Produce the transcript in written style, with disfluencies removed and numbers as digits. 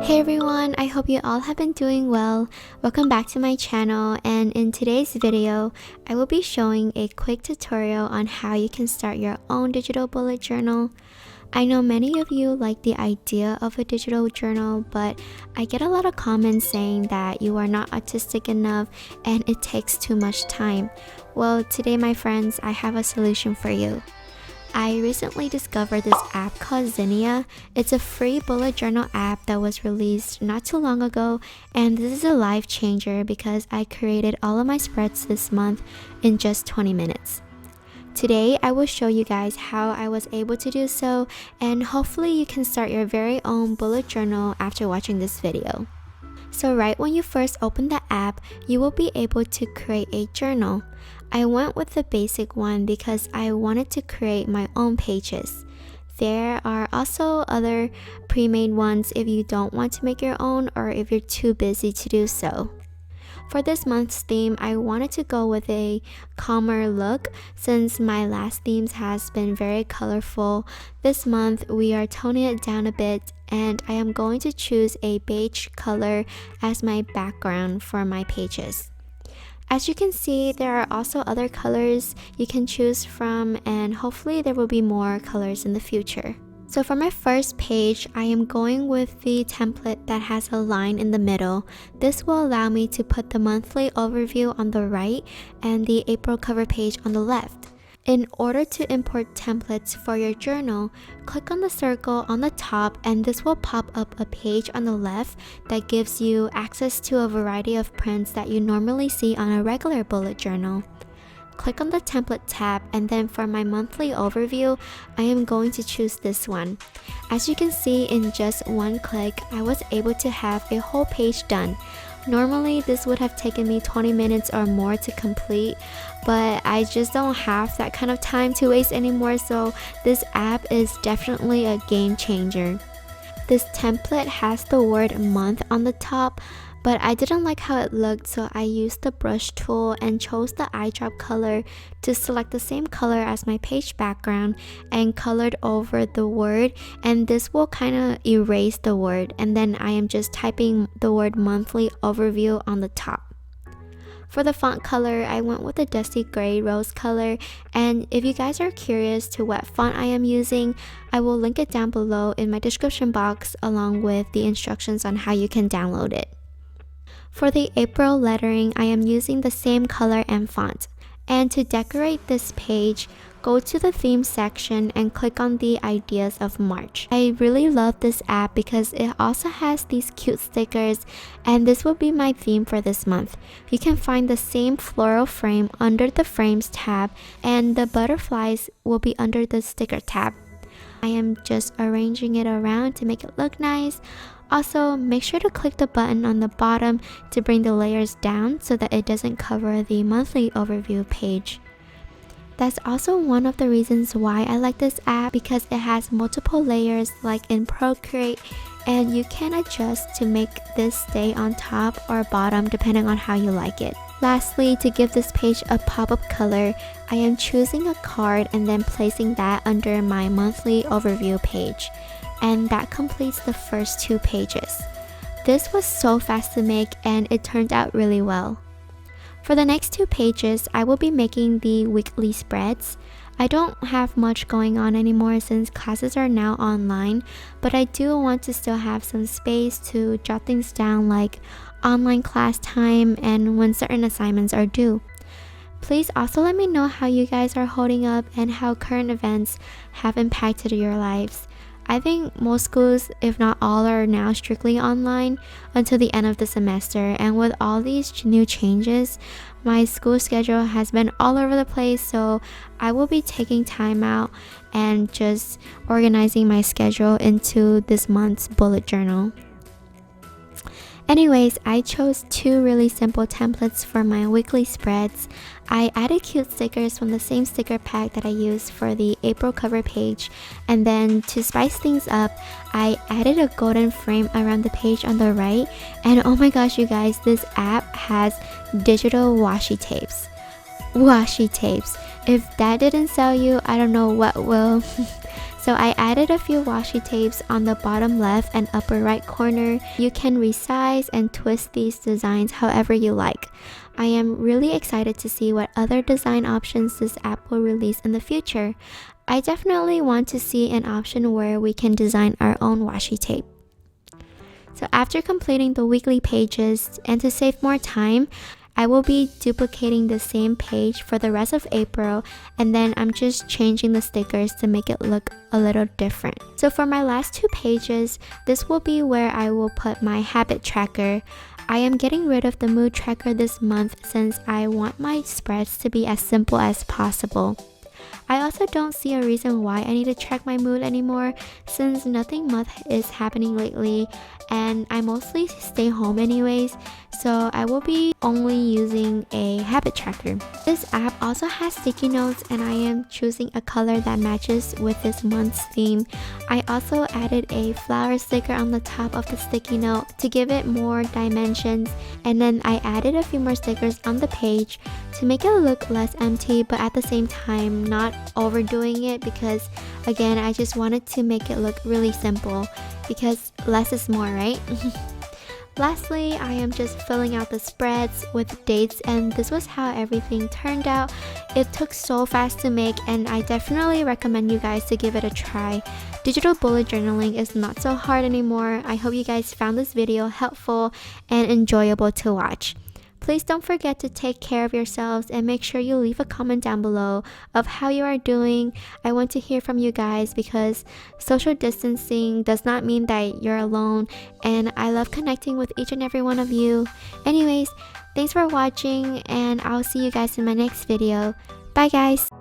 Hey everyone, I hope you all have been doing well. Welcome back to my channel, and in today's video, I will be showing a quick tutorial on how you can start your own digital bullet journal. I know many of you like the idea of a digital journal, but I get a lot of comments saying that you are not artistic enough and it takes too much time. Well, today my friends, I have a solution for you. I recently discovered this app called Zinnia. It's a free bullet journal app that was released not too long ago, and this is a life changer because I created all of my spreads this month in just 20 minutes. Today, I will show you guys how I was able to do so, and hopefully you can start your very own bullet journal after watching this video. So right when you first open the app, you will be able to create a journal. I went with the basic one because I wanted to create my own pages. There are also other pre-made ones if you don't want to make your own or if you're too busy to do so. For this month's theme, I wanted to go with a calmer look since my last themes has been very colorful. This month, we are toning it down a bit, and I am going to choose a beige color as my background for my pages. As you can see, there are also other colors you can choose from, and hopefully there will be more colors in the future. So for my first page, I am going with the template that has a line in the middle. This will allow me to put the monthly overview on the right and the April cover page on the left. In order to import templates for your journal, click on the circle on the top, and this will pop up a page on the left that gives you access to a variety of prints that you normally see on a regular bullet journal. Click on the template tab, and then for my monthly overview, I am going to choose this one. As you can see, in just one click, I was able to have a whole page done. Normally, this would have taken me 20 minutes or more to complete, but I just don't have that kind of time to waste anymore, so this app is definitely a game changer. This template has the word month on the top, but I didn't like how it looked, so I used the brush tool and chose the eyedrop color to select the same color as my page background and colored over the word, and this will kind of erase the word, and then I am just typing the word monthly overview on the top. For the font color, I went with a dusty gray rose color, and if you guys are curious to what font I am using, I will link it down below in my description box along with the instructions on how you can download it. For the April lettering, I am using the same color and font. And to decorate this page, go to the theme section and click on the ideas of March. I really love this app because it also has these cute stickers, and this will be my theme for this month. You can find the same floral frame under the frames tab, and the butterflies will be under the sticker tab. I am just arranging it around to make it look nice. Also, make sure to click the button on the bottom to bring the layers down so that it doesn't cover the monthly overview page. That's also one of the reasons why I like this app, because it has multiple layers like in Procreate, and you can adjust to make this stay on top or bottom depending on how you like it. Lastly, to give this page a pop-up color, I am choosing a card and then placing that under my monthly overview page. And that completes the first two pages. This was so fast to make, and it turned out really well. For the next two pages, I will be making the weekly spreads. I don't have much going on anymore since classes are now online, but I do want to still have some space to jot things down like online class time and when certain assignments are due. Please also let me know how you guys are holding up and how current events have impacted your lives. I think most schools, if not all, are now strictly online until the end of the semester, and with all these new changes, my school schedule has been all over the place, so I will be taking time out and just organizing my schedule into this month's bullet journal. Anyways, I chose two really simple templates for my weekly spreads. I added cute stickers from the same sticker pack that I used for the April cover page, and then to spice things up, I added a golden frame around the page on the right, and oh my gosh you guys, this app has digital washi tapes. Washi tapes. If that didn't sell you, I don't know what will. So I added a few washi tapes on the bottom left and upper right corner. You can resize and twist these designs however you like. I am really excited to see what other design options this app will release in the future. I definitely want to see an option where we can design our own washi tape. So after completing the weekly pages, and to save more time, I will be duplicating the same page for the rest of April, and then I'm just changing the stickers to make it look a little different. So for my last 2 pages, this will be where I will put my habit tracker. I am getting rid of the mood tracker this month since I want my spreads to be as simple as possible. I also don't see a reason why I need to track my mood anymore since nothing much is happening lately and I mostly stay home anyways, so I will be only using a habit tracker. This app also has sticky notes and I am choosing a color that matches with this month's theme. I also added a flower sticker on the top of the sticky note to give it more dimensions, and then I added a few more stickers on the page to make it look less empty but at the same time not overdoing it, because again I just wanted to make it look really simple because less is more, right? Lastly, I am just filling out the spreads with dates, and this was how everything turned out. It took so fast to make and I definitely recommend you guys to give it a try. Digital bullet journaling is not so hard anymore. I hope you guys found this video helpful and enjoyable to watch. Please don't forget to take care of yourselves and make sure you leave a comment down below of how you are doing. I want to hear from you guys because social distancing does not mean that you're alone, and I love connecting with each and every one of you. Anyways, thanks for watching and I'll see you guys in my next video. Bye guys!